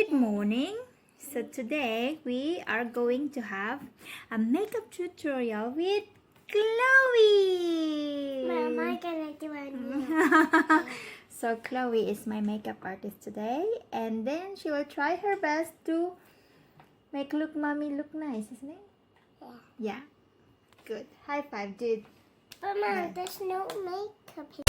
Good morning. So today we are going to have a makeup tutorial with Chloe. Mom, I'm gonna do a new. So Chloe is my makeup artist today, and then she will try her best to make mommy look nice, isn't it? Yeah. Good. High five, dude. But Mom, there's no makeup here.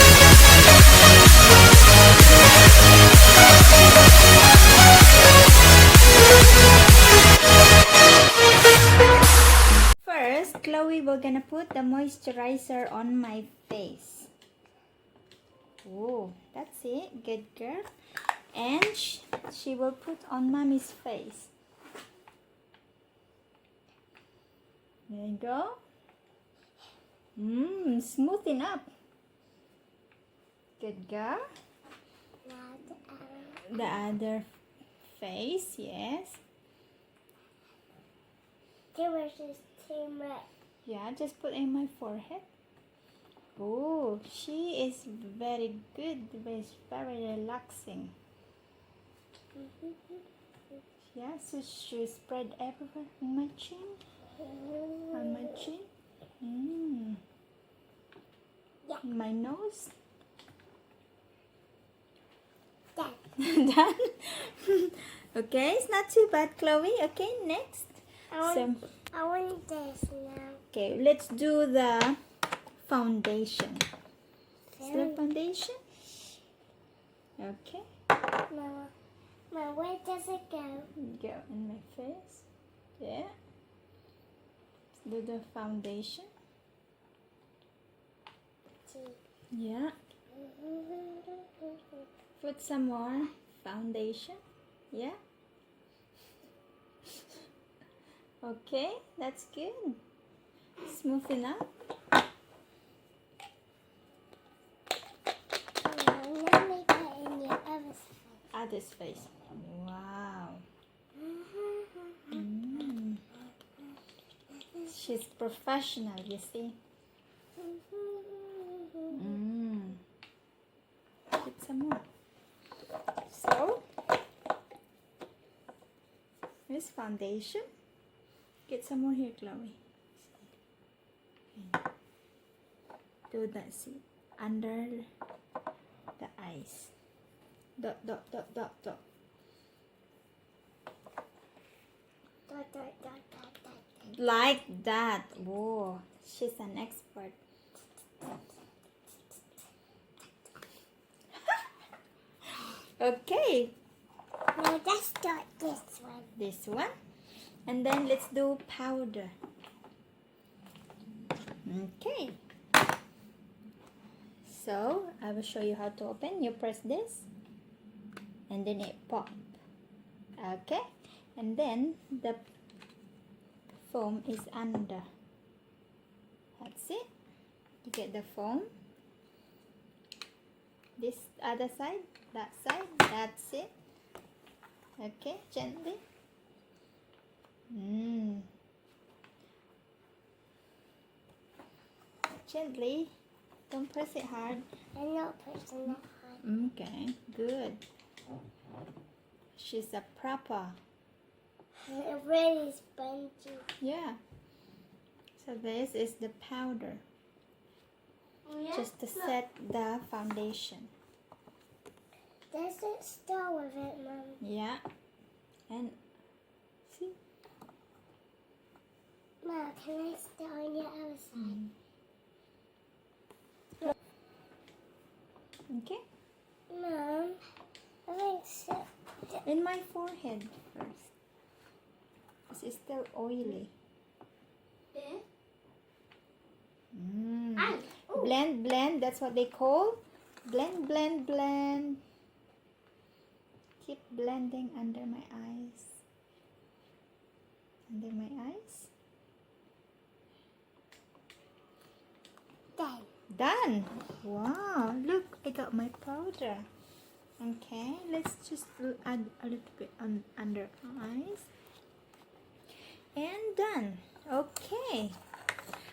First, Chloe, we're gonna put the moisturizer on my face. Oh, that's it. Good girl. And she will put on mommy's face. There you go. Smoothing up. Good girl. The other face, yes. There was this team red. Yeah, just put in my forehead. Oh, she is very good. It's very relaxing. Yeah, so she spread everywhere in my chin. On my chin. Yeah. My nose. Done. Done. Okay, it's not too bad, Chloe. Okay, next. I want this now. Okay, let's do the foundation. Is there foundation? Okay. Mom, where does it go? Go in my face. Yeah. Do the foundation. Yeah. Put some more foundation. Yeah. Okay, that's good. Smoothing up. Now make it in your other side. Other's face. Wow. She's professional, you see. Get some more. So, here's foundation. Get some more here, Chloe. Okay. Do that, see, under the eyes. Dot, dot, dot, dot, dot. Dot, dot, dot, dot, dot. Like that. Whoa, she's an expert. Okay. Now let's start this one. This one. And then let's do powder. Okay. So, I will show you how to open. You press this. And then it pop. Okay. And then the foam is under. That's it. You get the foam. This other side. That side. That's it. Okay. Gently. Gently. Don't press it hard. I'm not pressing that hard. Okay, good. She's a proper. It's really spongy. Yeah. So this is the powder. Just to set the foundation. Does it start with it, Mom? Yeah. And see? Mom, can I start on your other side? Okay. Mom, I think so. In my forehead first. This is still oily. Blend, blend. That's what they call. Blend, blend, blend. Keep blending under my eyes. Under my eyes. Done. Done. Wow, look, I got my powder. Okay, let's just add a little bit on under eyes. And done. Okay.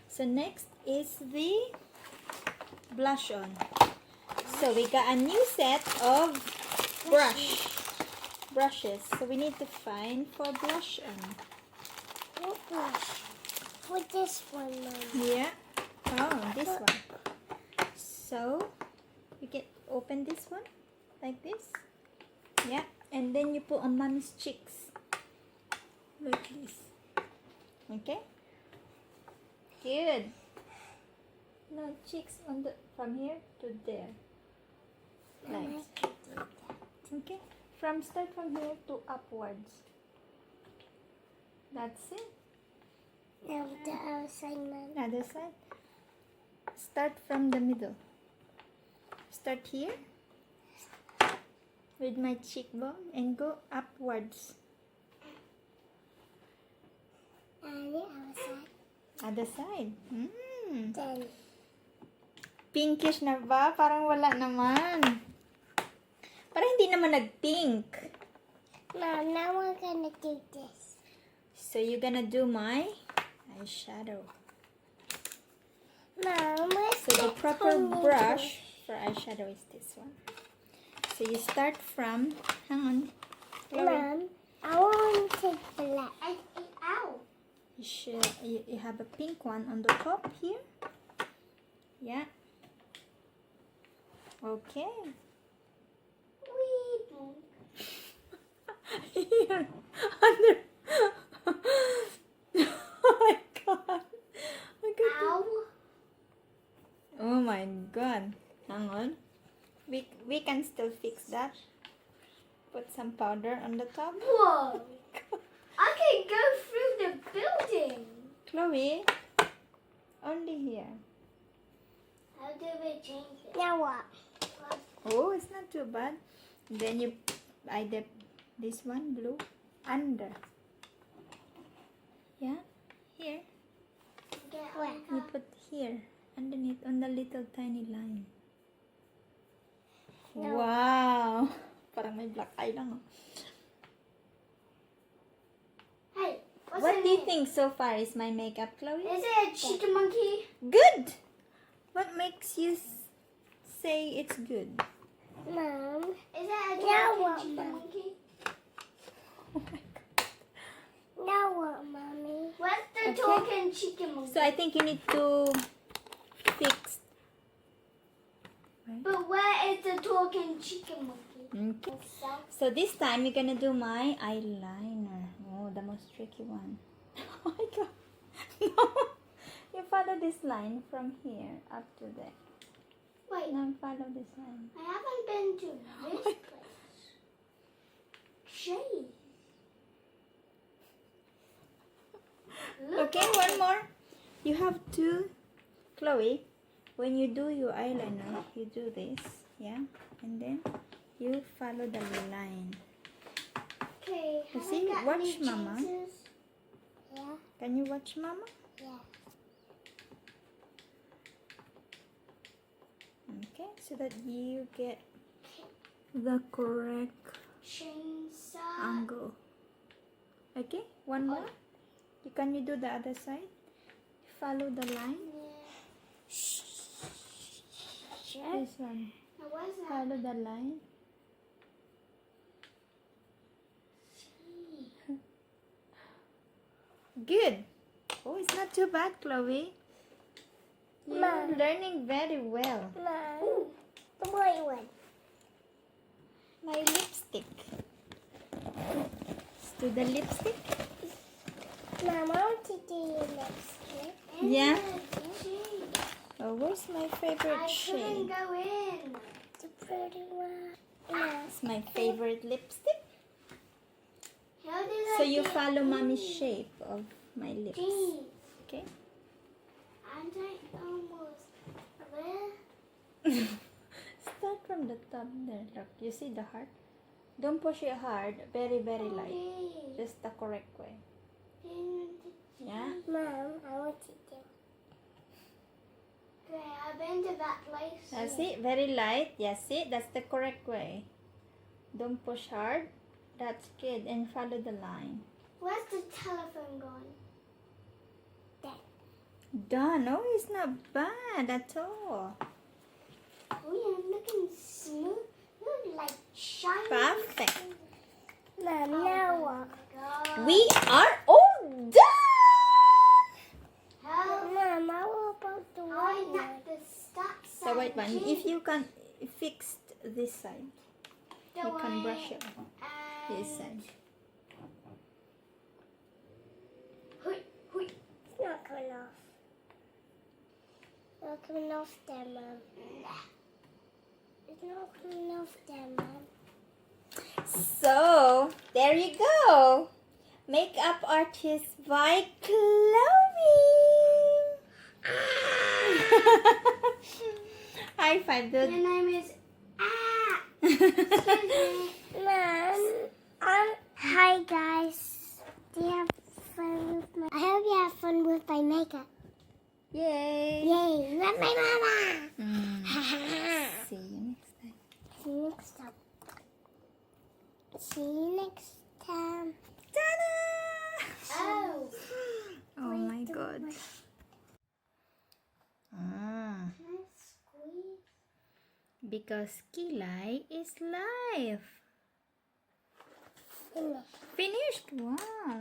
So next is the blush on. So we got a new set of brush. brushes. So we need to find for blush on. What brush? For this one, Mom. Yeah. Oh, this one. So you can open this one like this. Yeah. And then you put on Mommy's cheeks. Like this. Okay. Good. Now cheeks on the from here to there. Like. Okay. Start from here to upwards. That's it. Now the other side, Mom. Other side. Start from the middle. Start here with my cheekbone and go upwards. And the other side. Other side. Then. Pinkish na ba? Parang wala naman. Parang hindi naman nag-pink. Mom, now we're gonna do this. So you're gonna do my eyeshadow. Mom, where's So the proper brush for eyeshadow is this one. So you start from, hang on. Mom, I want to take black. Ow. You have a pink one on the top here. Yeah. Okay. Here. Under. Oh my god. Look at Ow. that. Oh my god. Hang on. We can still fix that. Put some powder on the top. Whoa. I can go through the building. Chloe. Only here. How do we change it? Now what? Oh, it's not too bad. Then you either this one blue under. Yeah, here. Where? You put here underneath on the little tiny line. No. Wow, parang may black eye lang. Oh. Hey, What do you think so far is my makeup, Chloe? Is it a chicken monkey? Good. What makes you say it's good? Mom, is that a chicken monkey? Oh my god. Now what, Mommy? What's the Okay. talking chicken monkey? So I think you need to fix. But where is the talking chicken monkey? Okay. So this time you're gonna do my eyeliner. Oh, the most tricky one. Oh my god. No. You follow this line from here up to there. Wait, Now follow this line. I haven't been to this place. Jeez. Look Okay, one more. You have to, Chloe, when you do your eyeliner, you do this, yeah? And then you follow the line. Okay, You have see, I got watch any Mama. chances? Yeah, Can you watch Mama? yeah. Okay, so that you get the correct Chainsaw. angle. Okay, one more. Can you do the other side? Follow the line. Sure. This one. Now what's that? Follow the line. Good. Oh, it's not too bad, Chloe. You're Mom. learning very well. Mom, the white one. My lipstick. Let's do the lipstick. Mom, I want to do your lipstick. Yeah. Oh, where's my favorite I shade? couldn't go in. The pretty one. Yeah. It's my favorite lipstick. How did I So you get follow in? mommy's shape of my lips. Jeez. Okay? And I almost there. Start from the top there. Look, you see the heart? Don't push it hard. Very, very light. Okay. Just the correct way. Yeah? Mom, I want to do. Okay, I've been to that place. That's it. Very light. Yes, see? That's the correct way. Don't push hard. That's good. And follow the line. Where's the telephone gone? Done. No, it's not bad at all. Oh yeah, I'm looking smooth. Look like shiny. Perfect. we are all done. Mom, how about the white one? The white one. If you can fix this side, you can brush it this side. It's not coming off. Not coming off there, Mom. It's not coming off there, Mom. So there you go. Makeup artist by Chloe. High five. Your name is Excuse me. Mom, hi guys. Do you have fun with my... I hope you have fun with my makeup. Yay. Yay, love my mama. See you next time. See you next time. See you next time. Ta-da! Oh. Oh my god. Because Kilai is live. Finish. Finished. Wow.